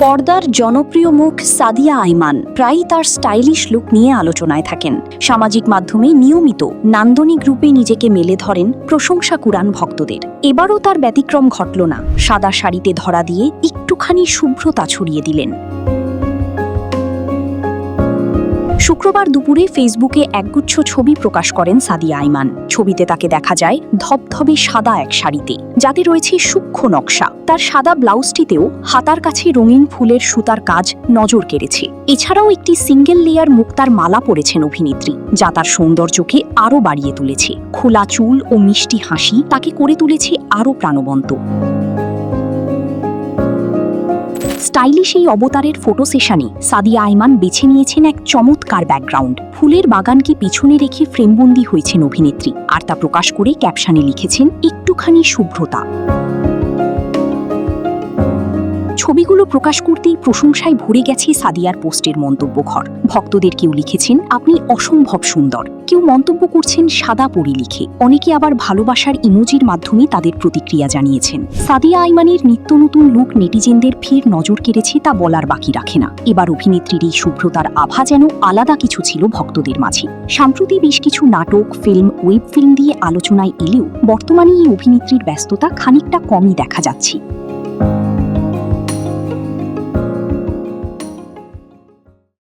পর্দার জনপ্রিয় মুখ সাদিয়া আইমান প্রায়ই তার স্টাইলিশ লুক নিয়ে আলোচনায় থাকেন। সামাজিক মাধ্যমে নিয়মিত নান্দনিক রূপে নিজেকে মেলে ধরেন, প্রশংসা কুড়ান ভক্তদের। এবারও তার ব্যতিক্রম ঘটল না, সাদা শাড়িতে ধরা দিয়ে একটুখানি শুভ্রতা ছড়িয়ে দিলেন। শুক্রবার দুপুরে ফেসবুকে একগুচ্ছ ছবি প্রকাশ করেন সাদিয়া আইমান। ছবিতে তাকে দেখা যায় ধবধবে সাদা এক শাড়িতে, যাতে রয়েছে সূক্ষ্ম নকশা। তার সাদা ব্লাউজটিতেও হাতার কাছে রঙিন ফুলের সুতার কাজ নজর কেড়েছে। এছাড়াও একটি সিঙ্গেল লেয়ার মুক্তার মালা পরেছেন অভিনেত্রী, যা তার সৌন্দর্যকে আরও বাড়িয়ে তুলেছে। খোলা চুল ও মিষ্টি হাসি তাকে করে তুলেছে আরও প্রাণবন্ত। স্টাইলিশ এই অবতারের ফটো সেশনে সাদিয়া আইমান বেছে নিয়েছেন এক চমৎকার ব্যাকগ্রাউন্ড। ফুলের বাগানকে পিছনে রেখে ফ্রেমবন্দি হয়েছেন অভিনেত্রী, আর তা প্রকাশ করে ক্যাপশনে লিখেছেন একটুখানি শুভ্রতা। ছবিগুলো প্রকাশ করতেই প্রশংসায় ভরে গেছে সাদিয়ার পোস্টের মন্তব্য ঘর। ভক্তদের কেউ লিখেছেন আপনি অসম্ভব সুন্দর, কেউ মন্তব্য করছেন সাদা পরি লিখে। অনেকে আবার ভালোবাসার ইমোজির মাধ্যমে তাদের প্রতিক্রিয়া জানিয়েছেন। সাদিয়া আইমানের নিত্য নতুন লুক নেটিজেনদের ফের নজর কেড়েছে, তা বলার বাকি রাখে না। এবার অভিনেত্রীর এই শুভ্রতার আভা যেন আলাদা কিছু ছিল ভক্তদের মাঝে। সম্প্রতি বেশ কিছু নাটক, ফিল্ম, ওয়েব ফিল্ম দিয়ে আলোচনায় এলেও বর্তমানে এই অভিনেত্রীর ব্যস্ততা খানিকটা কমই দেখা যাচ্ছে।